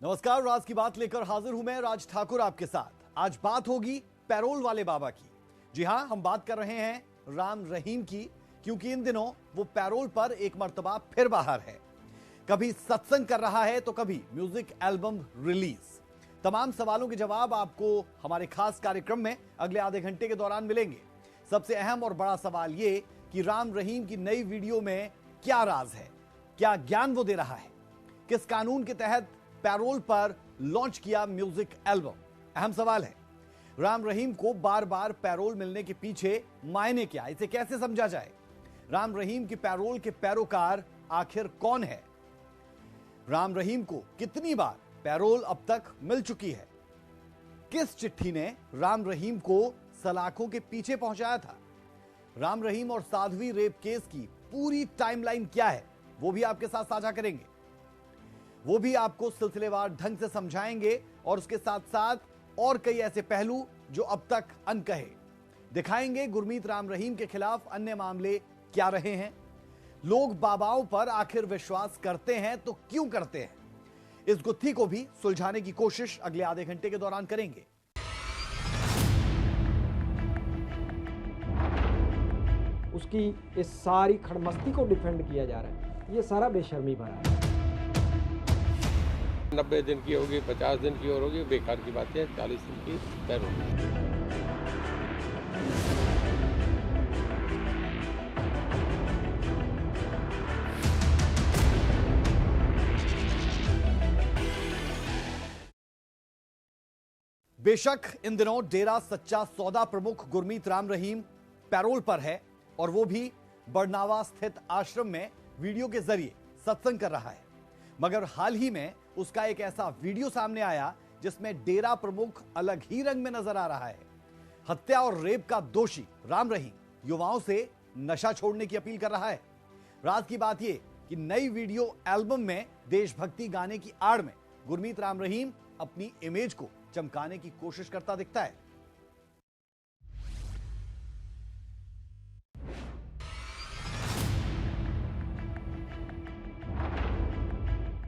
नमस्कार, राज की बात लेकर हाजिर हूं मैं राज ठाकुर आपके साथ। आज बात होगी पैरोल वाले बाबा की। जी हां, हम बात कर रहे हैं राम रहीम की, क्योंकि इन दिनों वो पैरोल पर एक मर्तबा फिर बाहर है। कभी सत्संग कर रहा है तो कभी म्यूजिक एल्बम रिलीज। तमाम सवालों के जवाब आपको हमारे खास कार्यक्रम में अगले आधे घंटे के दौरान मिलेंगे। सबसे अहम और बड़ा सवाल ये कि राम रहीम की नई वीडियो में क्या राज है, क्या ज्ञान वो दे रहा है, किस कानून के तहत पैरोल पर लॉन्च किया म्यूजिक एल्बम। अहम सवाल है। राम रहीम को बार बार पैरोल मिलने के पीछे मायने क्या, इसे कैसे समझा जाए। राम रहीम की पैरोल के पैरोकार आखिर कौन है। राम रहीम को कितनी बार पैरोल अब तक मिल चुकी है। किस चिट्ठी ने राम रहीम को सलाखों के पीछे पहुंचाया था। राम रहीम और साध्वी रेप केस की पूरी टाइमलाइन क्या है, वो भी आपके साथ साझा करेंगे। वो भी आपको सिलसिलेवार ढंग से समझाएंगे और उसके साथ साथ और कई ऐसे पहलू जो अब तक अनकहे दिखाएंगे। गुरमीत राम रहीम के खिलाफ अन्य मामले क्या रहे हैं, लोग बाबाओं पर आखिर विश्वास करते हैं तो क्यों करते हैं, इस गुत्थी को भी सुलझाने की कोशिश अगले आधे घंटे के दौरान करेंगे। उसकी इस सारी खड़मस्ती को डिफेंड किया जा रहा है, ये सारा बेशर्मी भरा है। 90 दिन की होगी, 50 दिन की और होगी, बेकार की बात है। 40 दिन की तय होगी। बेशक इन दिनों डेरा सच्चा सौदा प्रमुख गुरमीत राम रहीम पैरोल पर है और वो भी बरनावा स्थित आश्रम में वीडियो के जरिए सत्संग कर रहा है। मगर हाल ही में उसका एक ऐसा वीडियो सामने आया जिसमें डेरा प्रमुख अलग ही रंग में नजर आ रहा है। हत्या और रेप का दोषी राम रहीम युवाओं से नशा छोड़ने की अपील कर रहा है। राज की बात यह कि नई वीडियो एल्बम में देशभक्ति गाने की आड़ में गुरमीत राम रहीम अपनी इमेज को चमकाने की कोशिश करता दिखता है।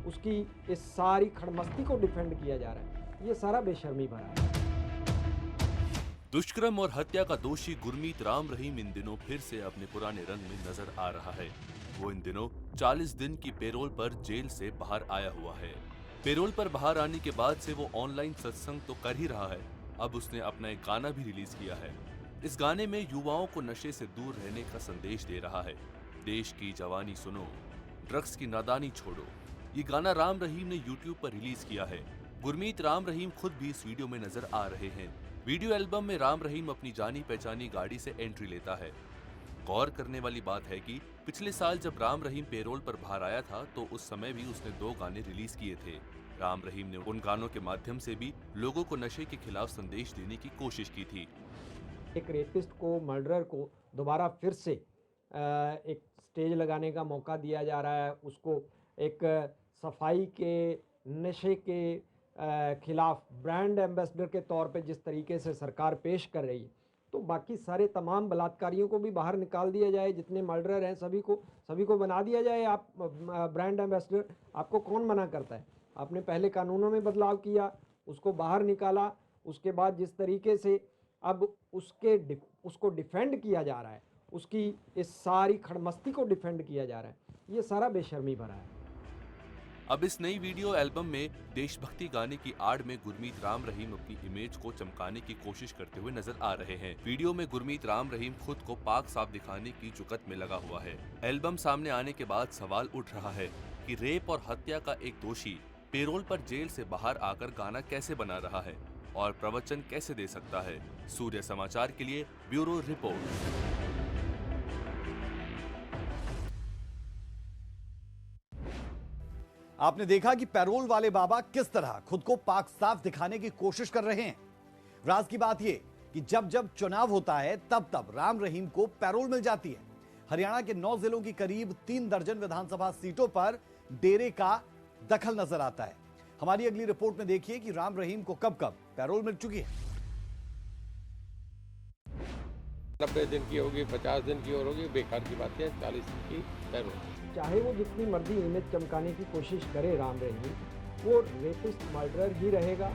उसकी इस सारी खड़मस्ती को डिफेंड किया जा रहा है, ये सारा बेशर्मी भरा है। दुष्कर्म और हत्या का दोषी गुरमीत राम रहीम इन दिनों फिर से अपने पुराने रंग में नजर आ रहा है। वो इन दिनों 40 दिन की पेरोल पर जेल से बाहर आया हुआ है। पेरोल पर बाहर आने के बाद से वो ऑनलाइन सत्संग तो कर ही रहा है, अब उसने अपना एक गाना भी रिलीज किया है। इस गाने में युवाओं को नशे से दूर रहने का संदेश दे रहा है। देश की जवानी सुनो, ड्रग्स की नादानी छोड़ो। ये गाना राम रहीम ने यूट्यूब पर रिलीज किया है। गुरमीत राम रहीम खुद भी इस वीडियो में नजर आ रहे हैं। वीडियो एल्बम में राम रहीम अपनी जानी पहचानी गाड़ी से एंट्री लेता है। गौर करने वाली बात है कि पिछले साल जब राम रहीम पेरोल पर बाहर आया था तो उस समय भी उसने 2 गाने रिलीज किए थे। राम रहीम ने उन गानों के माध्यम से भी लोगों को नशे के खिलाफ संदेश देने की कोशिश की थी। एक रेपिस्ट को, मर्डरर को दोबारा फिर से एक स्टेज लगाने का मौका दिया जा रहा है। उसको एक सफाई के, नशे के खिलाफ ब्रांड एम्बेसडर के तौर पे जिस तरीके से सरकार पेश कर रही है, तो बाकी सारे तमाम बलात्कारियों को भी बाहर निकाल दिया जाए। जितने मर्डरर हैं सभी को बना दिया जाए आप ब्रांड एम्बेसडर। आपको कौन मना करता है। आपने पहले कानूनों में बदलाव किया, उसको बाहर निकाला, उसके बाद जिस तरीके से अब उसको डिफेंड किया जा रहा है, उसकी इस सारी खड़मस्ती को डिफेंड किया जा रहा है, ये सारा बेशर्मी भरा है। अब इस नई वीडियो एल्बम में देशभक्ति गाने की आड़ में गुरमीत राम रहीम अपनी इमेज को चमकाने की कोशिश करते हुए नजर आ रहे हैं। वीडियो में गुरमीत राम रहीम खुद को पाक साफ दिखाने की जुगत में लगा हुआ है। एल्बम सामने आने के बाद सवाल उठ रहा है कि रेप और हत्या का एक दोषी पेरोल पर जेल से बाहर आकर गाना कैसे बना रहा है और प्रवचन कैसे दे सकता है। सूर्य समाचार के लिए ब्यूरो रिपोर्ट। आपने देखा कि पैरोल वाले बाबा किस तरह खुद को पाक साफ दिखाने की कोशिश कर रहे हैं। राज की बात यह कि जब जब चुनाव होता है तब तब राम रहीम को पैरोल मिल जाती है। हरियाणा के 9 जिलों की करीब 3 दर्जन विधानसभा सीटों पर डेरे का दखल नजर आता है। हमारी अगली रिपोर्ट में देखिए कि राम रहीम को कब कब पैरोल मिल चुकी है। 90 दिन की होगी, 50 दिन की और होगी, बेकार की बात है। 40 दिन की तय होगी। चाहे वो जितनी मर्जी इमेज चमकाने की कोशिश करे राम रहीम, वो रेपिस्ट मर्डरर ही रहेगा।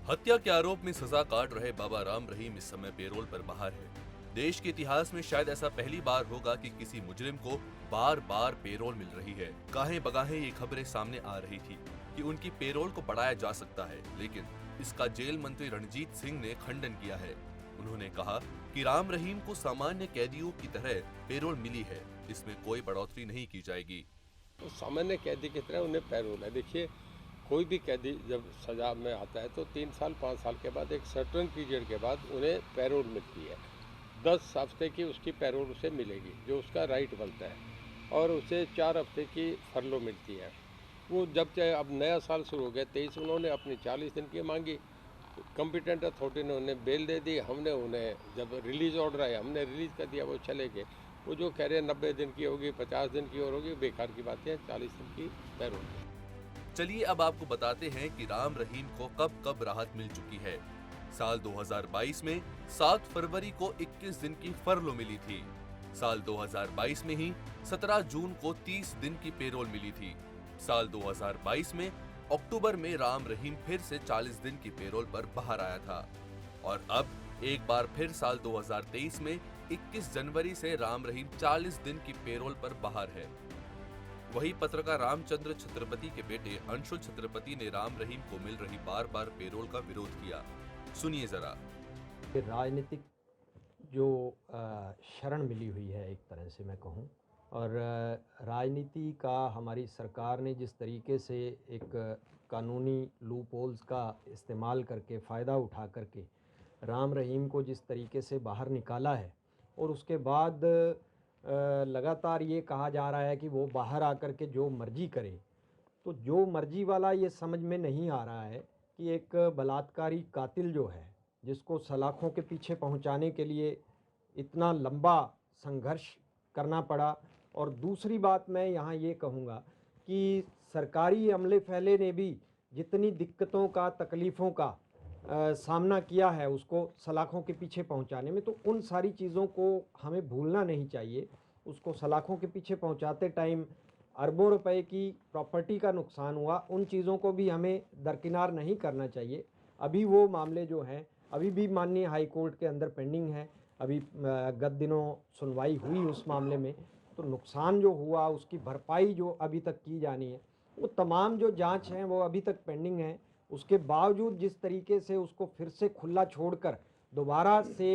हत्या के आरोप में सजा काट रहे बाबा राम रहीम इस समय पेरोल पर बाहर है। देश के इतिहास में शायद ऐसा पहली बार होगा कि किसी मुजरिम को बार बार पेरोल मिल रही है। गाहे बगाहे ये खबरें सामने आ रही थी कि उनकी पेरोल को बढ़ाया जा सकता है, लेकिन इसका जेल मंत्री रणजीत सिंह ने खंडन किया है। उन्होंने कहा कि राम रहीम को सामान्य कैदियों की तरह पेरोल मिली है, इसमें कोई बढ़ोतरी नहीं की जाएगी। तो सामान्य कैदी की तरह उन्हें पैरोल है। देखिए, कोई भी कैदी जब सजा में आता है तो 3 साल 5 साल के बाद एक सर्टेन पीरियड के बाद उन्हें पैरोल मिलती है। 10 हफ्ते की उसकी पैरोल उसे मिलेगी, जो उसका राइट बनता है, और उसे 4 हफ्ते की फरलो मिलती है। वो जब चाहे, अब नया साल शुरू हो गया 23, उन्होंने अपनी 40 दिन की मांगी, कॉम्पिटेंट अथॉरिटी ने उन्हें बेल दे दी। हमने उन्हें जब रिलीज ऑर्डर आया हमने रिलीज कर दिया, वो चले गए। वो जो कह रहे हैं 90 दिन की होगी, 50 दिन की और होगी, बेकार की बात है। 40 दिन की पैरोल। चलिए अब आपको बताते हैं कि राम रहीम को कब कब राहत मिल चुकी है। साल 2022 में 7 फरवरी को 21 दिन की फरलो मिली थी। साल 2022 में ही 17 जून को 30 दिन की पेरोल मिली थी। साल 2022 में अक्टूबर में राम रहीम फिर से 40 दिन की पेरोल पर बाहर आया था, और अब एक बार फिर साल 2023 में 21 जनवरी से राम रहीम 40 दिन की पेरोल पर बाहर है। वही पत्रकार रामचंद्र छत्रपति के बेटे अंशुल छत्रपति ने राम रहीम को मिल रही बार बार पेरोल का विरोध किया। सुनिए जरा। राजनीतिक जो शरण मिली हुई है, एक तरह से मैं कहूँ, और राजनीति का हमारी सरकार ने जिस तरीके से एक कानूनी लूप होल्स का इस्तेमाल करके फ़ायदा उठा करके राम रहीम को जिस तरीके से बाहर निकाला है, और उसके बाद लगातार ये कहा जा रहा है कि वो बाहर आकर के जो मर्जी करे, तो जो मर्जी वाला ये समझ में नहीं आ रहा है कि एक बलात्कारी कातिल जो है, जिसको सलाखों के पीछे पहुंचाने के लिए इतना लंबा संघर्ष करना पड़ा। और दूसरी बात मैं यहाँ ये कहूँगा कि सरकारी अमले फैले ने भी जितनी दिक्कतों का, तकलीफ़ों का सामना किया है उसको सलाखों के पीछे पहुंचाने में, तो उन सारी चीज़ों को हमें भूलना नहीं चाहिए। उसको सलाखों के पीछे पहुंचाते टाइम अरबों रुपए की प्रॉपर्टी का नुकसान हुआ, उन चीज़ों को भी हमें दरकिनार नहीं करना चाहिए। अभी वो मामले जो हैं अभी भी माननीय हाई कोर्ट के अंदर पेंडिंग है। अभी गत दिनों सुनवाई हुई उस मामले में, तो नुकसान जो हुआ उसकी भरपाई जो अभी तक की जानी है, वो तमाम जो जांच हैं वो अभी तक पेंडिंग है। उसके बावजूद जिस तरीके से उसको फिर से खुला छोड़कर दोबारा से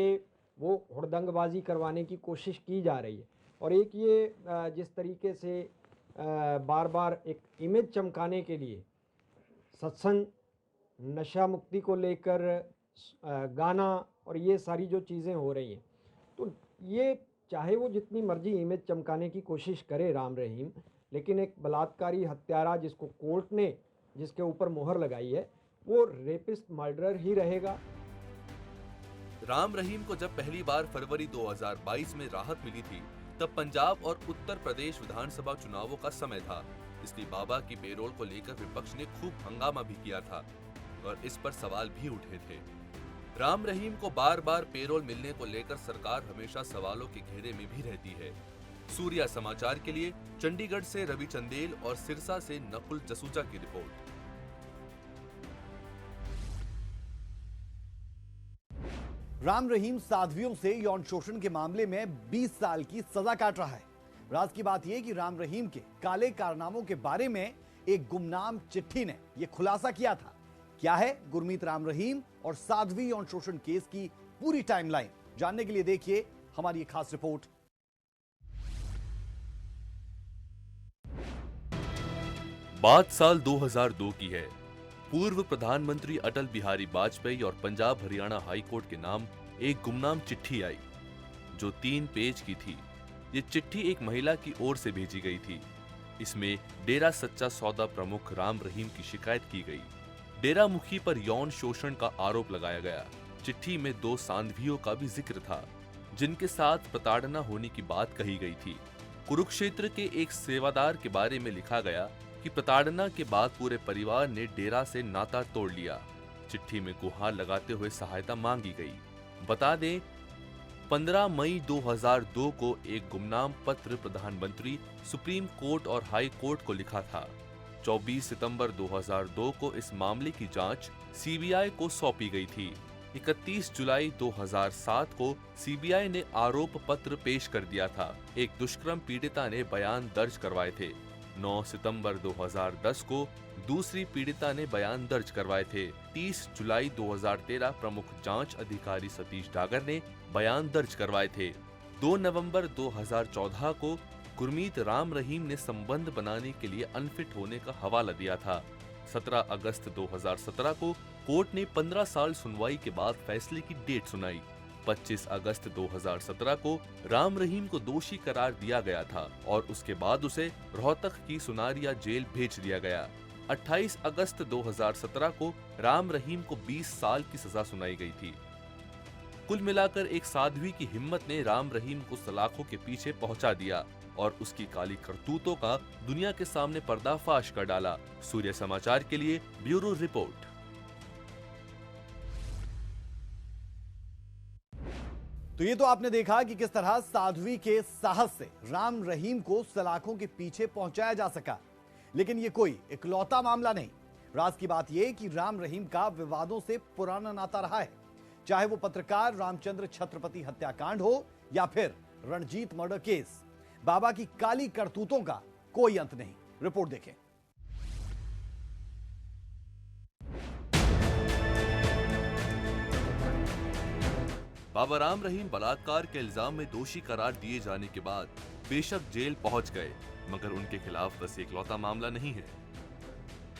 वो हुड़दंगबाजी करवाने की कोशिश की जा रही है, और एक ये जिस तरीके से बार बार एक इमेज चमकाने के लिए सत्संग, नशा मुक्ति को लेकर गाना और ये सारी जो चीज़ें हो रही हैं, तो ये चाहे वो जितनी मर्जी इमेज चमकाने की कोशिश करे राम रहीम, लेकिन एक बलात्कारी हत्यारा जिसको कोर्ट ने जिसके ऊपर मोहर लगाई है, वो रेपिस्ट मर्डरर ही रहेगा। राम रहीम को जब पहली बार फरवरी 2022 में राहत मिली थी, तब पंजाब और उत्तर प्रदेश विधानसभा चुनावों का समय था, इसलिए बाबा की पेरोल को लेकर विपक्ष ने खूब हंगामा भी किया था और इस पर सवाल भी उठे थे। राम रहीम को बार बार पेरोल मिलने को लेकर सरकार हमेशा सवालों के घेरे में भी रहती है। सूर्या समाचार के लिए चंडीगढ़ से रवि चंदेल और सिरसा से नकुल जसूजा की रिपोर्ट। राम रहीम साध्वियों से यौन शोषण के मामले में 20 साल की सजा काट रहा है। राज की बात यह कि राम रहीम के काले कारनामों के बारे में एक गुमनाम चिट्ठी ने यह खुलासा किया था। क्या है गुरमीत राम रहीम और साध्वी यौन शोषण केस की पूरी टाइमलाइन, जानने के लिए देखिए हमारी एक खास रिपोर्ट। बात साल 2002 की है। पूर्व प्रधानमंत्री अटल बिहारी वाजपेयी और पंजाब हरियाणा हाई कोर्ट के नाम एक गुमनाम चिट्ठी आई, जो 3 पेज की थी। ये चिट्ठी एक महिला की ओर से भेजी गई थी। इसमें डेरा सच्चा सौदा प्रमुख राम रहीम की शिकायत की गई। डेरा मुखी पर यौन शोषण का आरोप लगाया गया। चिट्ठी में 2 साध्वियों का भी जिक्र था, जिनके साथ प्रताड़ना होने की बात कही गई थी। कुरुक्षेत्र के एक सेवादार के बारे में लिखा गया कि प्रताड़ना के बाद पूरे परिवार ने डेरा से नाता तोड़ लिया। चिट्ठी में गुहार लगाते हुए सहायता मांगी गई। बता दें, 15 मई 2002 को एक गुमनाम पत्र प्रधानमंत्री, सुप्रीम कोर्ट और हाई कोर्ट को लिखा था, 24 सितंबर 2002 को इस मामले की जांच सीबीआई को सौंपी गई थी। 31 जुलाई 2007 को सीबीआई ने आरोप पत्र पेश कर दिया था। एक दुष्कर्म पीड़िता ने बयान दर्ज करवाए थे। 9 सितंबर 2010 को दूसरी पीड़िता ने बयान दर्ज करवाए थे। 30 जुलाई 2013 प्रमुख जांच अधिकारी सतीश डागर ने बयान दर्ज करवाए थे। 2 नवंबर 2014 को गुरमीत राम रहीम ने संबंध बनाने के लिए अनफिट होने का हवाला दिया था। 17 अगस्त 2017 को कोर्ट ने 15 साल सुनवाई के बाद फैसले की डेट सुनाई। 25 अगस्त 2017 को राम रहीम को दोषी करार दिया गया था और उसके बाद उसे रोहतक की सुनारिया जेल भेज दिया गया। 28 अगस्त 2017 को राम रहीम को 20 साल की सजा सुनाई गई थी। कुल मिलाकर एक साध्वी की हिम्मत ने राम रहीम को सलाखों के पीछे पहुंचा दिया और उसकी काली करतूतों का दुनिया के सामने पर्दाफाश कर डाला। सूर्य समाचार के लिए ब्यूरो रिपोर्ट। तो ये तो आपने देखा कि किस तरह साध्वी के साहस से राम रहीम को सलाखों के पीछे पहुंचाया जा सका। लेकिन ये कोई इकलौता मामला नहीं। राज की बात यह कि राम रहीम का विवादों से पुराना नाता रहा है, चाहे वो पत्रकार रामचंद्र छत्रपति हत्याकांड हो या फिर रणजीत मर्डर केस। बाबा की काली करतूतों का कोई अंत नहीं। रिपोर्ट देखें। बाबा राम रहीम बलात्कार के इल्जाम में दोषी करार दिए जाने के बाद बेशक जेल पहुंच गए, मगर उनके खिलाफ बस इकलौता मामला नहीं है।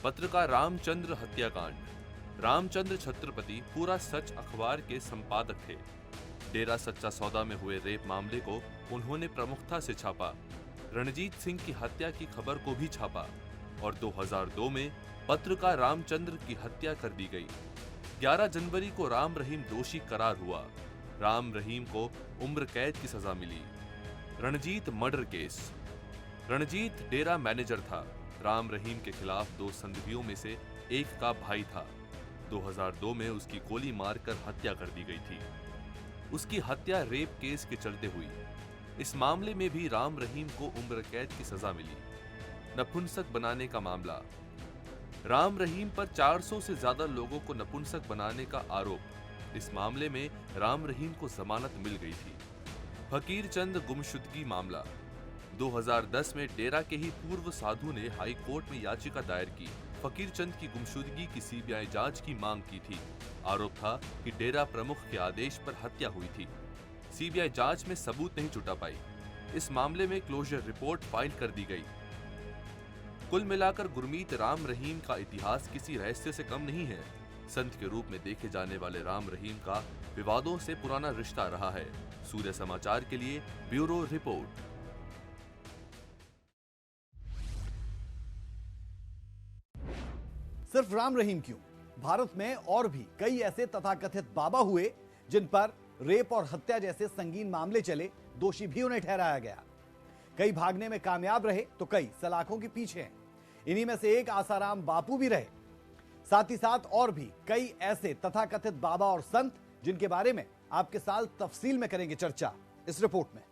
पत्रकार रामचंद्र हत्याकांड। रामचंद्र छत्रपति पूरा सच अखबार के संपादक थे। डेरा सच्चा सौदा में हुए रेप मामले को उन्होंने प्रमुखता से छापा। रणजीत सिंह की हत्या की खबर को भी छापा और 2002 में पत्रकार रामचंद्र की हत्या कर दी गई। 11 जनवरी को राम रहीम दोषी करार हुआ। राम रहीम को उम्र कैद की सजा मिली। Ranjit murder case. रणजीत डेरा मैनेजर था। राम रहीम के खिलाफ 2 संदिग्धों में से एक का भाई था। 2002 में उसकी गोली मारकर हत्या कर दी गई थी। उसकी हत्या रेप केस के चलते हुई। इस मामले में भी राम रहीम को उम्र कैद की सजा मिली। नपुंसक बनाने का मामला। राम रहीम पर 400 से ज्यादा लोगों को नपुंसक बनाने का आरोप। इस मामले में राम रहीम को जमानत मिल गई थी। फकीर चंद गुमशुदगी मामला। 2010 में डेरा के ही पूर्व साधु ने हाई कोर्ट में याचिका दायर की। फकीर चंद की गुमशुदगी की सीबीआई जांच की मांग की थी। आरोप था कि डेरा प्रमुख के आदेश पर हत्या हुई थी। सीबीआई जांच में सबूत नहीं जुटा पाई। इस मामले में क्लोजर रिपोर्ट फाइल कर दी गई। कुल मिलाकर गुरमीत राम रहीम का इतिहास किसी रहस्य से कम नहीं है। संत के रूप में देखे जाने वाले राम रहीम का विवादों से पुराना रिश्ता रहा है। सूर्य समाचार के लिए ब्यूरो रिपोर्ट। सिर्फ राम रहीम क्यों, भारत में और भी कई ऐसे तथाकथित बाबा हुए जिन पर रेप और हत्या जैसे संगीन मामले चले, दोषी भी उन्हें ठहराया गया। कई भागने में कामयाब रहे तो कई सलाखों के पीछे हैं। इन्हीं में से एक आसाराम बापू भी रहे। साथ ही साथ और भी कई ऐसे तथाकथित बाबा और संत जिनके बारे में आपके साथ तफसील में करेंगे चर्चा इस रिपोर्ट में।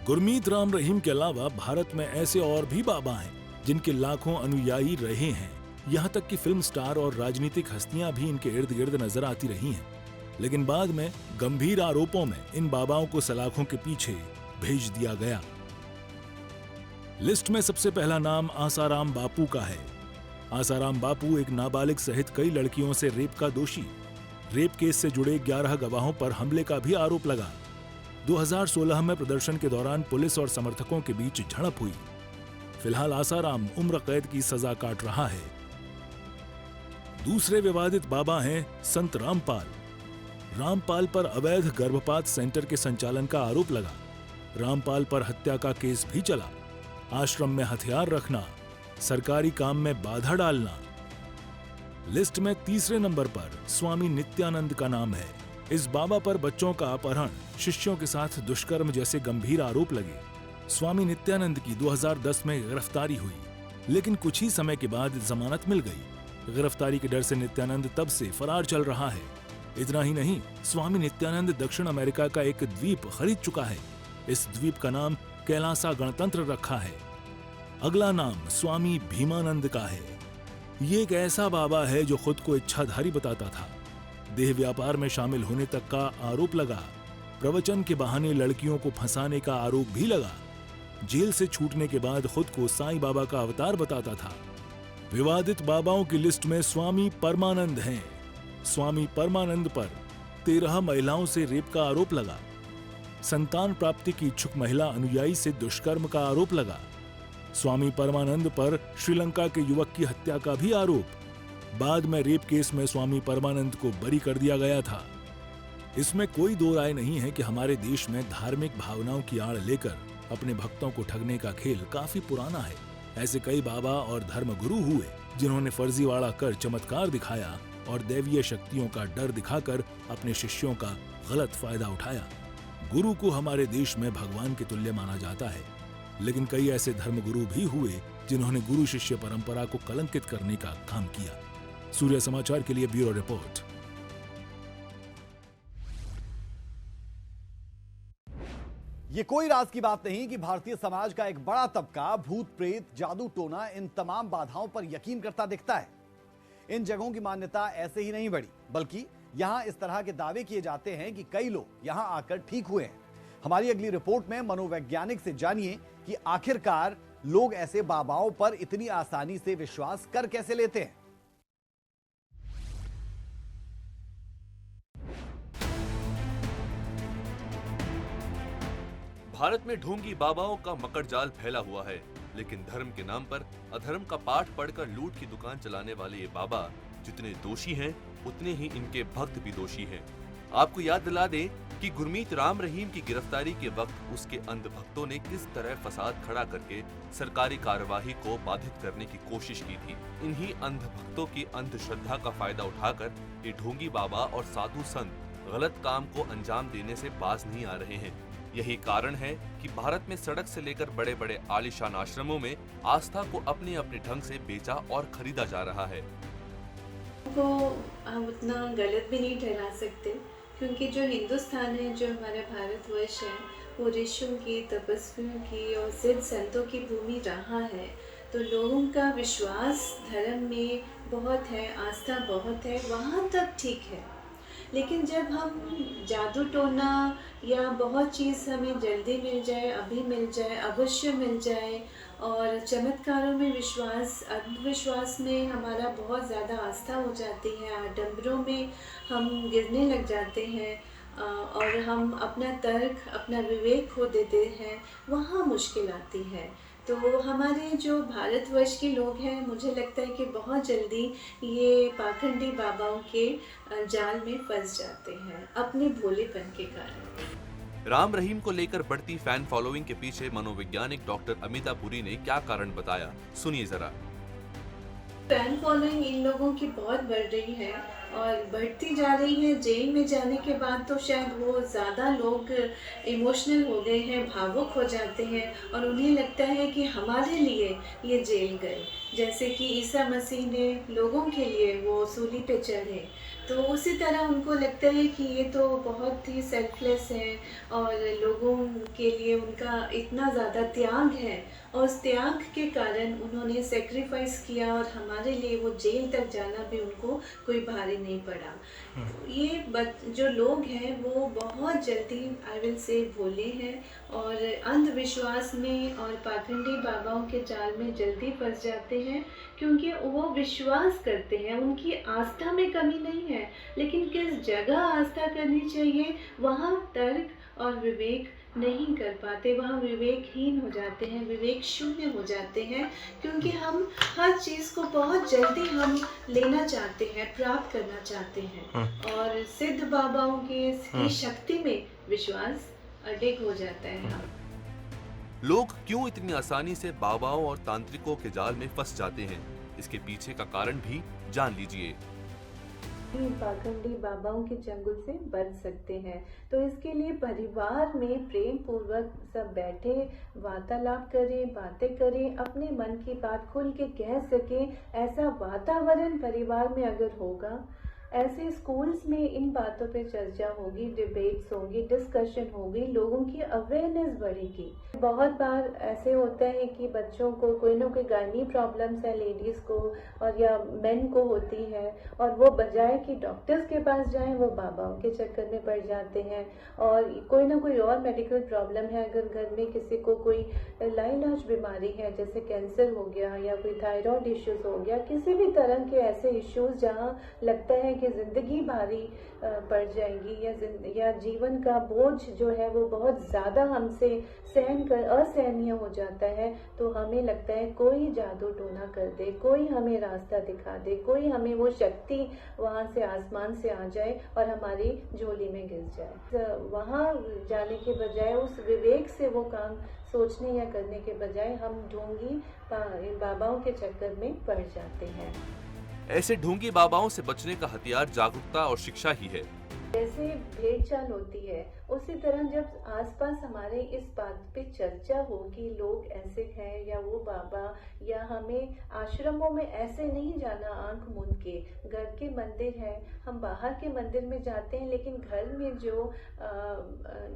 गुरमीत राम रहीम के अलावा भारत में ऐसे और भी बाबा हैं जिनके लाखों अनुयायी रहे हैं। यहाँ तक कि फिल्म स्टार और राजनीतिक हस्तियां भी इनके इर्द गिर्द नजर आती रही हैं। लेकिन बाद में गंभीर आरोपों में इन बाबाओं को सलाखों के पीछे भेज दिया गया। लिस्ट में सबसे पहला नाम आसाराम बापू का है। आसाराम बापू एक नाबालिग सहित कई लड़कियों से रेप का दोषी। रेप केस से जुड़े 11 गवाहों पर हमले का भी आरोप लगा। 2016 में प्रदर्शन के दौरान पुलिस और समर्थकों के बीच झड़प हुई। फिलहाल आसाराम उम्र कैद की सजा काट रहा है। दूसरे विवादित बाबा हैं संत रामपाल। रामपाल पर अवैध गर्भपात सेंटर के संचालन का आरोप लगा। रामपाल पर हत्या का केस भी चला। आश्रम में हथियार रखना, सरकारी काम में बाधा डालना। लिस्ट में तीसरे नंबर पर स्वामी नित्यानंद का नाम है। इस बाबा पर बच्चों का अपहरण, शिष्यों के साथ दुष्कर्म जैसे गंभीर आरोप लगे। स्वामी नित्यानंद की 2010 में गिरफ्तारी हुई, लेकिन कुछ ही समय के बाद जमानत मिल गई। गिरफ्तारी के डर से नित्यानंद तब से फरार चल रहा है। इतना ही नहीं, स्वामी नित्यानंद दक्षिण अमेरिका का एक द्वीप खरीद चुका है। इस द्वीप का नाम कैलासा गणतंत्र रखा है। अगला नाम स्वामी भीमानंद का है। ये एक ऐसा बाबा है जो खुद को इच्छाधारी बताता था। देह व्यापार में शामिल होने तक का आरोप लगा। प्रवचन के बहाने लड़कियों को फंसाने का आरोप भी लगा। जेल से छूटने के बाद खुद को साईं बाबा का अवतार बताता था। विवादित बाबाओं की लिस्ट में स्वामी परमानंद हैं। स्वामी परमानंद पर 13 महिलाओं से रेप का आरोप लगा। संतान प्राप्ति की इच्छुक महिला अनुयायी से दुष्कर्म का आरोप लगा। स्वामी परमानंद पर श्रीलंका के युवक की हत्या का भी आरोप। बाद में रेप केस में स्वामी परमानंद को बरी कर दिया गया था। इसमें कोई दो राय नहीं है कि हमारे देश में धार्मिक भावनाओं की आड़ लेकर अपने भक्तों को ठगने का खेल काफी पुराना है। ऐसे कई बाबा और धर्मगुरु हुए जिन्होंने फर्जीवाड़ा कर चमत्कार दिखाया और दैवीय शक्तियों का डर दिखाकर अपने शिष्यों का गलत फायदा उठाया। गुरु को हमारे देश में भगवान के तुल्य माना जाता है, लेकिन कई ऐसे धर्मगुरु भी हुए जिन्होंने गुरु शिष्य परंपरा को कलंकित करने का काम किया। सूर्य समाचार के लिए ब्यूरो रिपोर्ट। ये कोई राज की बात नहीं कि भारतीय समाज का एक बड़ा तबका भूत प्रेत, जादू टोना, इन तमाम बाधाओं पर यकीन करता दिखता है। इन जगहों की मान्यता ऐसे ही नहीं बढ़ी, बल्कि यहां इस तरह के दावे किए जाते हैं कि कई लोग यहां आकर ठीक हुए हैं। हमारी अगली रिपोर्ट में मनोवैज्ञानिक से जानिए कि आखिरकार लोग ऐसे बाबाओं पर इतनी आसानी से विश्वास कर कैसे लेते हैं। भारत में ढोंगी बाबाओं का मकड़जाल फैला हुआ है, लेकिन धर्म के नाम पर अधर्म का पाठ पढ़कर लूट की दुकान चलाने वाले ये बाबा जितने दोषी हैं, उतने ही इनके भक्त भी दोषी हैं। आपको याद दिला दें कि गुरमीत राम रहीम की गिरफ्तारी के वक्त उसके अंध भक्तों ने किस तरह फसाद खड़ा करके सरकारी कार्यवाही को बाधित करने की कोशिश की थी। इन्हीं अंध भक्तों की अंधश्रद्धा का फायदा उठाकर ये ढोंगी बाबा और साधु संत गलत काम को अंजाम देने से बाज नहीं आ रहे हैं। यही कारण है कि भारत में सड़क से लेकर बड़े बड़े आलीशान आश्रमों में आस्था को अपने अपने ढंग से बेचा और खरीदा जा रहा है। को हम उतना गलत भी नहीं ठहरा सकते, क्योंकि जो हिंदुस्तान है, जो हमारा भारतवर्ष है, वो ऋषियों की, तपस्वियों की और सिद्ध संतों की भूमि रहा है। तो लोगों का विश्वास धर्म में बहुत है, आस्था बहुत है, वहाँ तक ठीक है। लेकिन जब हम जादू टोना या बहुत चीज़ हमें जल्दी मिल जाए, अभी मिल जाए, अवश्य मिल जाए, और चमत्कारों में विश्वास, अंधविश्वास में हमारा बहुत ज़्यादा आस्था हो जाती है, आडंबरों में हम गिरने लग जाते हैं और हम अपना तर्क, अपना विवेक खो देते हैं, वहाँ मुश्किल आती है। तो हमारे जो भारतवर्ष के लोग हैं, मुझे लगता है कि बहुत जल्दी ये पाखंडी बाबाओं के जाल में फंस जाते हैं अपने भोलेपन के कारण। राम रहीम को लेकर बढ़ती फैन फॉलोइंग के पीछे मनोवैज्ञानिक डॉक्टर अमिता पुरी ने क्या कारण बताया, सुनिए जरा। फैन फॉलोइंग इन लोगों की बहुत बढ़ रही है और बढ़ती जा रही है। जेल में जाने के बाद तो शायद वो ज़्यादा लोग इमोशनल हो गए हैं, भावुक हो जाते हैं और उन्हें लगता है कि हमारे लिए ये जेल गए, जैसे कि ईसा मसीह ने लोगों के लिए वो सूली पे चढ़े। तो उसी तरह उनको लगता है कि ये तो बहुत ही सेल्फलेस है और लोगों के लिए उनका इतना ज़्यादा त्याग है, और उस त्याग के कारण उन्होंने सेक्रीफाइस किया और हमारे लिए वो जेल तक जाना भी उनको कोई भारी नहीं पड़ा। तो ये जो लोग हैं वो बहुत जल्दी, आई विल से, भोले हैं और अंधविश्वास में और पाखंडी बाबाओं के जाल में जल्दी फंस जाते हैं, क्योंकि वो विश्वास करते हैं। उनकी आस्था में कमी नहीं है, लेकिन किस जगह आस्था करनी चाहिए वहाँ तर्क और विवेक नहीं कर पाते, वहाँ विवेकहीन हो जाते हैं, विवेक शून्य हो जाते हैं, क्योंकि हम हर चीज़ को बहुत जल्दी हम लेना चाहते हैं, प्राप्त करना चाहते हैं, और सिद्ध बाबाओं की शक्ति में विश्वास अडिग हो जाता है। लोग क्यों इतनी आसानी से बाबाओं और तांत्रिकों के जाल में फंस जाते हैं, इसके पीछे का कारण भी जान लीजिए। पाखंडी बाबाओं के चंगुल से बच सकते हैं, तो इसके लिए परिवार में प्रेम पूर्वक सब बैठे, वार्तालाप करें, बातें करें, अपने मन की बात खुल के कह सके। ऐसा वातावरण परिवार में अगर होगा ऐसे स्कूल्स में इन बातों पे चर्चा होगी, डिबेट्स होंगी, डिस्कशन होगी, लोगों की अवेयरनेस बढ़ेगी। बहुत बार ऐसे होता है कि बच्चों को कोई ना कोई गायनी प्रॉब्लम्स है लेडीज़ को और या मेन को होती है, और वो बजाय कि डॉक्टर्स के पास जाएं वो बाबाओं के चक्कर में पड़ जाते हैं। और कोई ना कोई और मेडिकल प्रॉब्लम है, अगर घर में किसी को कोई लाइलाज बीमारी है जैसे कैंसर हो गया या कोई थायराइड इश्यूज हो गया, किसी भी तरह के ऐसे इश्यूज जहाँ लगता है कि ज़िंदगी भारी पड़ जाएगी या जीवन का बोझ जो है वो बहुत ज़्यादा हमसे असहनीय हो जाता है, तो हमें लगता है कोई जादू टोना कर दे, कोई हमें रास्ता दिखा दे, कोई हमें वो शक्ति वहाँ से आसमान से आ जाए और हमारी झोली में गिर जाए। वहाँ जाने के बजाय, उस विवेक से वो काम सोचने या करने के बजाय हम ढोंगी बाबाओं के चक्कर में पड़ जाते हैं। ऐसे ढोंगी बाबाओं से बचने का हथियार जागरूकता और शिक्षा ही है। जैसे भेड़ चाल होती है, उसी तरह जब आसपास हमारे इस बात पे चर्चा हो कि लोग ऐसे हैं या वो बाबा, या हमें आश्रमों में ऐसे नहीं जाना आंख मूंद के, घर के मंदिर है, हम बाहर के मंदिर में जाते हैं, लेकिन घर में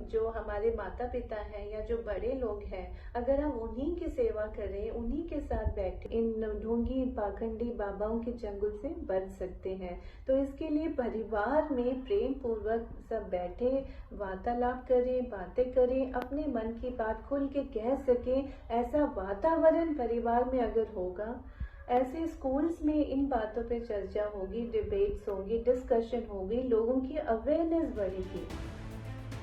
जो हमारे माता पिता हैं या जो बड़े लोग हैं, अगर हम उन्हीं की सेवा करें, उन्हीं के साथ बैठे, इन ढोंगी पाखंडी बाबाओं के चंगुल से बच सकते हैं। तो इसके लिए परिवार में प्रेम पूर्वक सब बैठे, वार्तालाप करें, बातें करें, अपने मन की बात खुल के कह सकें, ऐसा वातावरण परिवार में अगर होगा, ऐसे स्कूल्स में इन बातों पे चर्चा होगी, डिबेट्स होगी, डिस्कशन होगी, लोगों की अवेयरनेस बढ़ेगी।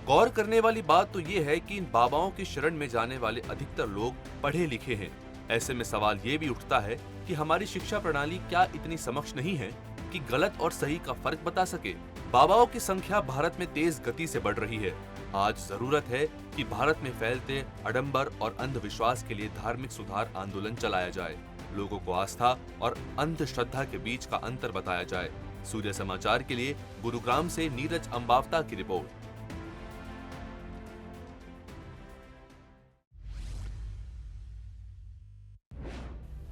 गौर करने वाली बात तो ये है कि इन बाबाओं की शरण में जाने वाले अधिकतर लोग पढ़े लिखे हैं। ऐसे में सवाल ये भी उठता है कि हमारी शिक्षा प्रणाली क्या इतनी समक्ष नहीं है कि गलत और सही का फर्क बता सके। बाबाओं की संख्या भारत में तेज गति से बढ़ रही है। आज जरूरत है कि भारत में फैलते आडंबर और अंधविश्वास के लिए धार्मिक सुधार आंदोलन चलाया जाए। लोगों को आस्था और अंधश्रद्धा के बीच का अंतर बताया जाए। सूर्य समाचार के लिए गुरुग्राम से नीरज अंबावता की रिपोर्ट।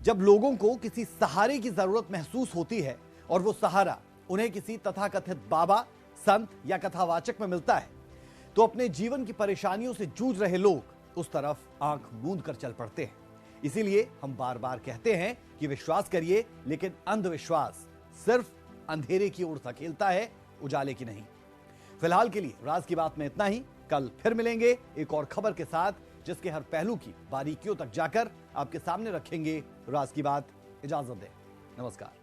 जब लोगों को किसी सहारे की जरूरत महसूस होती है और वो सहारा उन्हें किसी तथाकथित बाबा, संत या कथावाचक में मिलता है, तो अपने जीवन की परेशानियों से जूझ रहे लोग उस तरफ आंख मूंद कर चल पड़ते हैं। इसीलिए हम बार बार कहते हैं कि विश्वास करिए, लेकिन अंधविश्वास सिर्फ अंधेरे की ओर धकेलता है, उजाले की नहीं। फिलहाल के लिए राज की बात में इतना ही। कल फिर मिलेंगे एक और खबर के साथ, जिसके हर पहलू की बारीकियों तक जाकर आपके सामने रखेंगे। राज की बात, इजाजत दें, नमस्कार।